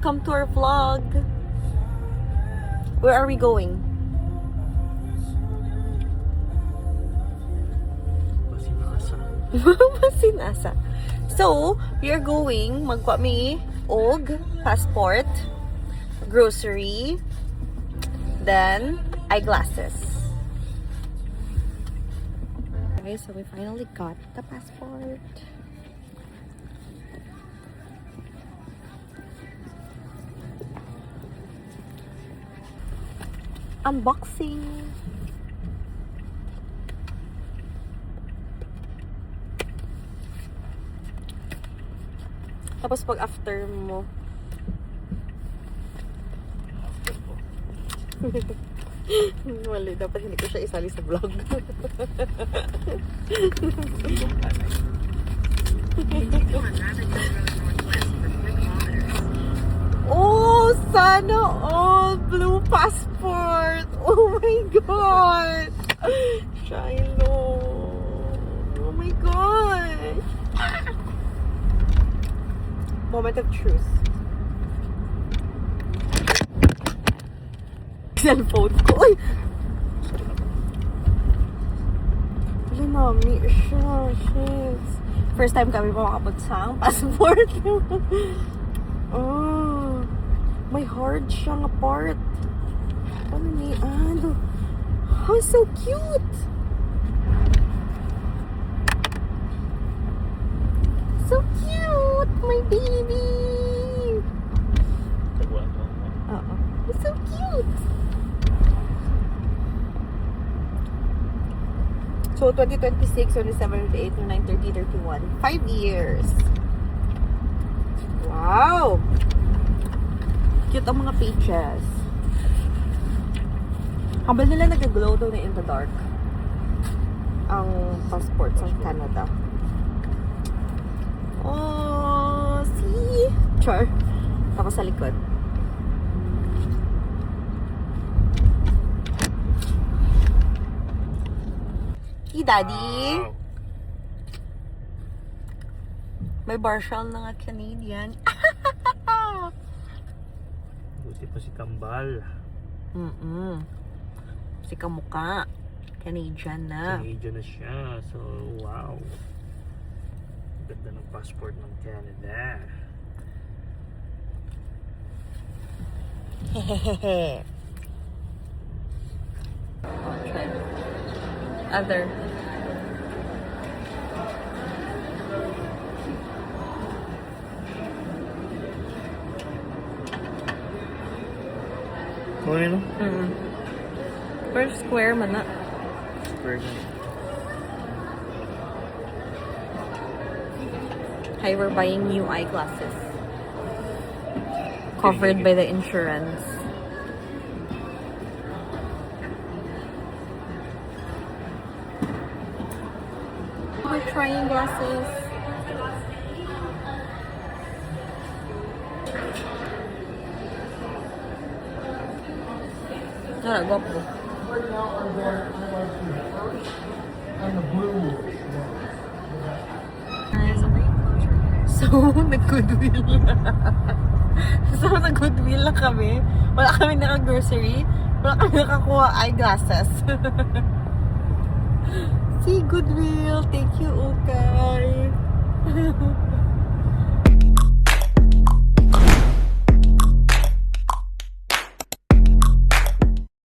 Welcome to our vlog. Where are we going? Masinasa. So, we are going magkuha mi og passport, grocery, then eyeglasses. Okay, so we finally got the passport. Unboxing. Tapos pag after mo. Wala, dapat hindi ko siya isali sa vlog. Oh, sana all blue passport. Oh my god. Shiloh. Oh my god. Moment of truth. Cellphone ko. Uy! Wala mami siya. Shit. First time kami makakapot sa passport. Oh, may hard siyang part. Ano ni? Ano? Oh, so cute! So cute! My baby! Oo. It's so cute! So, 2026, 27, 28, 29, 30, 31. 5 years. Wow! Cute ang mga pages. Habang nila nag-glow daw na in the dark ang passport sa Canada. Oh, see? Char. Tapos sa likod. Hey, Daddy. Wow. May Barshal na nga Canadian. Buti pa si Kambal. Si Kamuka. Canadian na. Canadian na siya. So, wow. Ganda ng passport ng Canada. Hehehe. Okay. Other. Okay no? Per square man na. Very good. Hi, we're buying new eyeglasses. Covered by the insurance. We're trying glasses. Ah, guwapo. So, nag-goodwill na. So, nag-goodwill na kami. Wala kami naka-grocery. Wala kami nakakuha eyeglasses. See, Goodwill. Thank you, Uk.